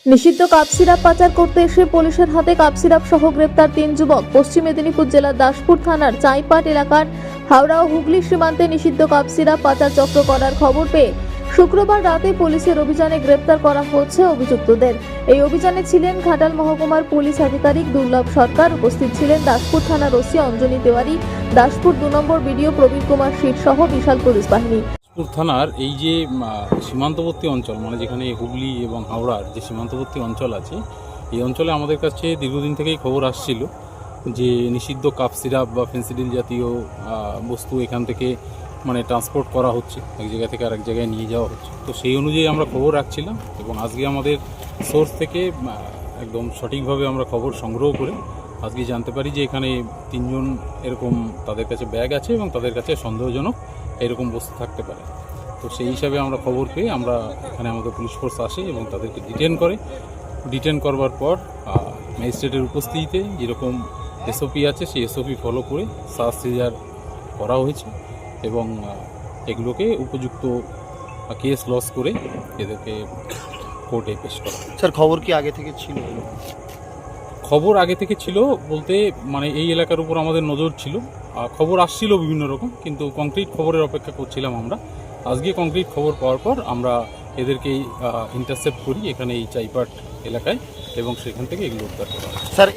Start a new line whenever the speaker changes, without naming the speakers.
নিষিদ্ধ cough syrup পাচার করতে এসে পুলিশের হাতে কাপ সিরাপ সহ গ্রেপ্তার 3 যুবক। পশ্চিম মেদিনীপুর জেলার দাসপুর থানার চাইপাট এলাকার হাওড়া ও হুগলি সীমান্তে নিষিদ্ধ কাপ সিরাপ পাচার চক্র করার খবর পেয়ে শুক্রবার রাতে পুলিশের অভিযানে গ্রেপ্তার করা হচ্ছে অভিযুক্তদের। এই অভিযানে ছিলেন ঘাটাল মহকুমার পুলিশ আধিকারিক দুর্লভ সরকার, উপস্থিত ছিলেন দাসপুর থানার ওসি অঞ্জনী তেওয়ারি, দাসপুর 2 নম্বর বিডিও প্রবীর কুমার শীত সহ বিশাল পুলিশ বাহিনী।
দাসপুর থানার এই যে সীমান্তবর্তী অঞ্চল, মানে যেখানে হুগলি এবং হাওড়ার যে সীমান্তবর্তী অঞ্চল আছে, এই অঞ্চলে আমাদের কাছে দীর্ঘদিন থেকেই খবর আসছিল যে নিষিদ্ধ কাপ সিরাপ বা ফেন্সিডিল জাতীয় বস্তু এখান থেকে মানে ট্রান্সপোর্ট করা হচ্ছে, এক জায়গা থেকে আরেক জায়গায় নিয়ে যাওয়া হচ্ছে। তো সেই অনুযায়ী আমরা খবর রাখছিলাম এবং আজকে আমাদের সোর্স থেকে একদম সঠিকভাবে আমরা খবর সংগ্রহ করে আজকে জানতে পারি যে এখানে 3 জন এরকম তাদের কাছে ব্যাগ আছে এবং তাদের কাছে সন্দেহজনক এরকম বস্তু থাকতে পারে। তো সেই হিসাবে আমরা খবর পেয়ে আমরা এখানে আমাদের পুলিশ ফোর্স আসে এবং তাদেরকে ডিটেন করবার পর ম্যাজিস্ট্রেটের উপস্থিতিতে যেরকম এসওপি আছে সেই এসওপি ফলো করে সার্চ সিজার করা হয়েছে এবং এগুলোকে উপযুক্ত কেস লস করে এদেরকে কোর্টে পেশ করা।
স্যার, খবর কি আগে থেকে ছিল?
খবর আগে থেকে ছিল বলতে মানে এই এলাকার উপর আমাদের নজর ছিল, খবর আসছিল বিভিন্ন রকম, কিন্তু কংক্রিট খবরের অপেক্ষা করছিলাম আমরা। আজকে কংক্রিট খবর পাওয়ার পর আমরা এদেরকে ইন্টারসেপ্ট করি এখানে এই চাইপাট এলাকায় এবং সেখান থেকে এগুলো উদ্ধার করা হয়।
স্যার